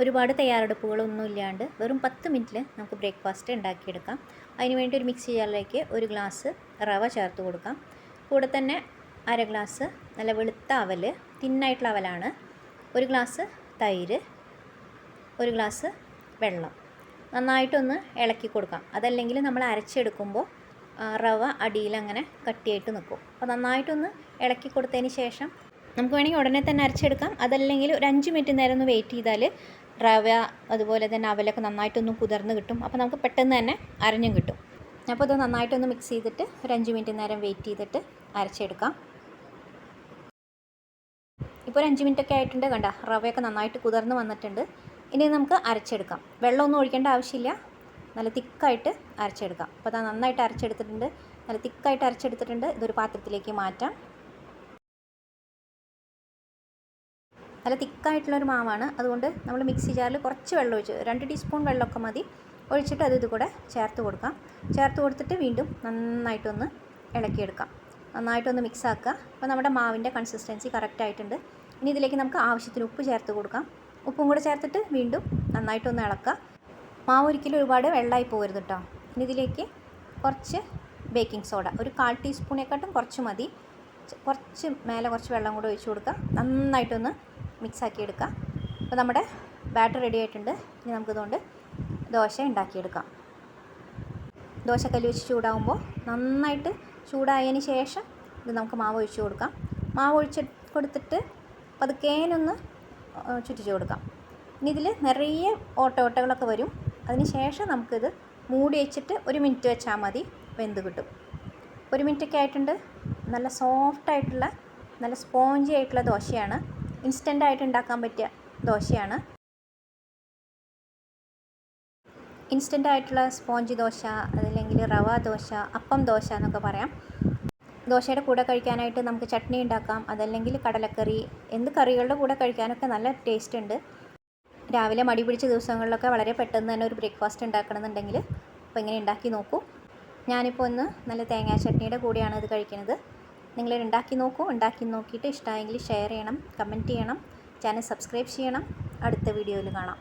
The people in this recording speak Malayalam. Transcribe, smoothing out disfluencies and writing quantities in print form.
ഒരുപാട് തയ്യാറെടുപ്പുകളൊന്നും ഇല്ലാണ്ട് വെറും 10 മിനിറ്റിൽ നമുക്ക് ബ്രേക്ക്ഫാസ്റ്റ് ഉണ്ടാക്കിയെടുക്കാം. അതിനുവേണ്ടി ഒരു മിക്സി ജാറിലേക്ക് 1 ഗ്ലാസ് റവ ചേർത്ത് കൊടുക്കാം. കൂടെ തന്നെ 1/2 ഗ്ലാസ് നല്ല വെളുത്ത അവൽ, തിന്നായിട്ടുള്ള അവലാണ്, 1 ഗ്ലാസ് തൈര്, 1 ഗ്ലാസ് വെള്ളം. നന്നായിട്ടൊന്ന് ഇളക്കി കൊടുക്കാം. അതല്ലെങ്കിൽ നമ്മൾ അരച്ചെടുക്കുമ്പോൾ റവ അടിയിലങ്ങനെ കട്ടിയായിട്ട് നിൽക്കും. അപ്പോൾ നന്നായിട്ടൊന്ന് ഇളക്കി കൊടുത്തതിന് ശേഷം നമുക്ക് വേണമെങ്കിൽ ഉടനെ തന്നെ അരച്ചെടുക്കാം. അതല്ലെങ്കിൽ ഒരു 5 മിനിറ്റ് നേരം ഒന്ന് വെയിറ്റ് ചെയ്താൽ റവ അതുപോലെ തന്നെ അവലൊക്കെ നന്നായിട്ടൊന്ന് കുതിർന്ന് കിട്ടും. അപ്പോൾ നമുക്ക് പെട്ടെന്ന് തന്നെ അരഞ്ഞും കിട്ടും. അപ്പോൾ ഇത് നന്നായിട്ടൊന്ന് മിക്സ് ചെയ്തിട്ട് ഒരു 5 മിനിറ്റ് നേരം വെയിറ്റ് ചെയ്തിട്ട് അരച്ചെടുക്കാം. ഇപ്പോൾ ഒരു 5 മിനിറ്റൊക്കെ ആയിട്ടുണ്ട്. കണ്ട റവയൊക്കെ നന്നായിട്ട് കുതിർന്ന് വന്നിട്ടുണ്ട്. ഇനി നമുക്ക് അരച്ചെടുക്കാം. വെള്ളമൊന്നും ഒഴിക്കേണ്ട ആവശ്യമില്ല, നല്ല തിക്കായിട്ട് അരച്ചെടുക്കാം. അപ്പോൾ അത് നന്നായിട്ട് അരച്ചെടുത്തിട്ടുണ്ട്, നല്ല തിക്കായിട്ട് അരച്ചെടുത്തിട്ടുണ്ട്. ഇതൊരു പാത്രത്തിലേക്ക് മാറ്റാം. നല്ല തിക്കായിട്ടുള്ളൊരു മാവാണ്, അതുകൊണ്ട് നമ്മൾ മിക്സി ജാറിൽ കുറച്ച് വെള്ളം ഒഴിച്ച് 2 ടീസ്പൂൺ വെള്ളമൊക്കെ മതി ഒഴിച്ചിട്ട് ഇത് കൂടെ ചേർത്ത് കൊടുക്കാം. ചേർത്ത് കൊടുത്തിട്ട് വീണ്ടും നന്നായിട്ടൊന്ന് ഇളക്കിയെടുക്കാം. നന്നായിട്ടൊന്ന് മിക്സ് ആക്കുക. അപ്പോൾ നമ്മുടെ മാവിൻ്റെ കൺസിസ്റ്റൻസി കറക്റ്റായിട്ടുണ്ട്. ഇനി ഇതിലേക്ക് നമുക്ക് ആവശ്യത്തിന് ഉപ്പ് ചേർത്ത് കൊടുക്കാം. ഉപ്പും കൂടെ ചേർത്തിട്ട് വീണ്ടും നന്നായിട്ടൊന്ന് ഇളക്കുക. മാവ് ഒരിക്കലും ഒരുപാട് വെള്ളമായി പോകരുത് കേട്ടോ. ഇനി ഇതിലേക്ക് കുറച്ച് ബേക്കിംഗ് സോഡ, ഒരു 1/4 ടീസ്പൂണേക്കാട്ടും കുറച്ച് മതി, കുറച്ച് മേലെ കുറച്ച് വെള്ളം കൂടെ ഒഴിച്ച് കൊടുക്കുക. നന്നായിട്ടൊന്ന് മിക്സാക്കി എടുക്കുക. അപ്പോൾ നമ്മുടെ ബാറ്റർ റെഡി ആയിട്ടുണ്ട്. ഇനി നമുക്കിതുകൊണ്ട് ദോശ ഉണ്ടാക്കിയെടുക്കാം. ദോശക്കല്ല് വെച്ച് ചൂടാകുമ്പോൾ നന്നായിട്ട് ചൂടായതിന് ശേഷം ഇത് നമുക്ക് മാവ് ഒഴിച്ച് കൊടുക്കാം. മാവ് ഒഴിച്ച് കൊടുത്തിട്ട് പതുക്കേനൊന്ന് ചുറ്റിച്ച് കൊടുക്കാം. ഇനി ഇതിൽ നിറയെ ഓട്ടകളൊക്കെ വരും. അതിന് ശേഷം നമുക്കിത് മൂടി വെച്ചിട്ട് 1 മിനിറ്റ് വെച്ചാൽ മതി, വെന്ത് കിട്ടും. 1 മിനിറ്റൊക്കെ ആയിട്ടുണ്ട്. നല്ല സോഫ്റ്റായിട്ടുള്ള നല്ല സ്പോഞ്ചി ആയിട്ടുള്ള ദോശയാണ്. ഇൻസ്റ്റൻ്റായിട്ട് ഉണ്ടാക്കാൻ പറ്റിയ ദോശയാണ്. ഇൻസ്റ്റൻ്റായിട്ടുള്ള സ്പോഞ്ച് ദോശ, അതല്ലെങ്കിൽ റവ ദോശ, അപ്പം ദോശ എന്നൊക്കെ പറയാം. ദോശയുടെ കൂടെ കഴിക്കാനായിട്ട് നമുക്ക് ചട്നി ഉണ്ടാക്കാം, അതല്ലെങ്കിൽ കടലക്കറി, എന്ത് കറികളുടെ കൂടെ കഴിക്കാനൊക്കെ നല്ല ടേസ്റ്റ് ഉണ്ട്. രാവിലെ മടി പിടിച്ച ദിവസങ്ങളിലൊക്കെ വളരെ പെട്ടെന്ന് തന്നെ ഒരു ബ്രേക്ക്ഫാസ്റ്റ് ഉണ്ടാക്കണമെന്നുണ്ടെങ്കിൽ അപ്പോൾ ഇങ്ങനെ ഉണ്ടാക്കി നോക്കൂ. ഞാനിപ്പോൾ ഒന്ന് നല്ല തേങ്ങാ ചട്നിയുടെ കൂടെയാണ് ഇത് കഴിക്കുന്നത്. നിങ്ങൾ ഉണ്ടാക്കി നോക്കൂ. ഉണ്ടാക്കി നോക്കിയിട്ട് ഇഷ്ടമായെങ്കിൽ ഷെയർ ചെയ്യണം, കമൻറ്റ് ചെയ്യണം, ചാനൽ സബ്സ്ക്രൈബ് ചെയ്യണം. അടുത്ത വീഡിയോയിൽ കാണാം.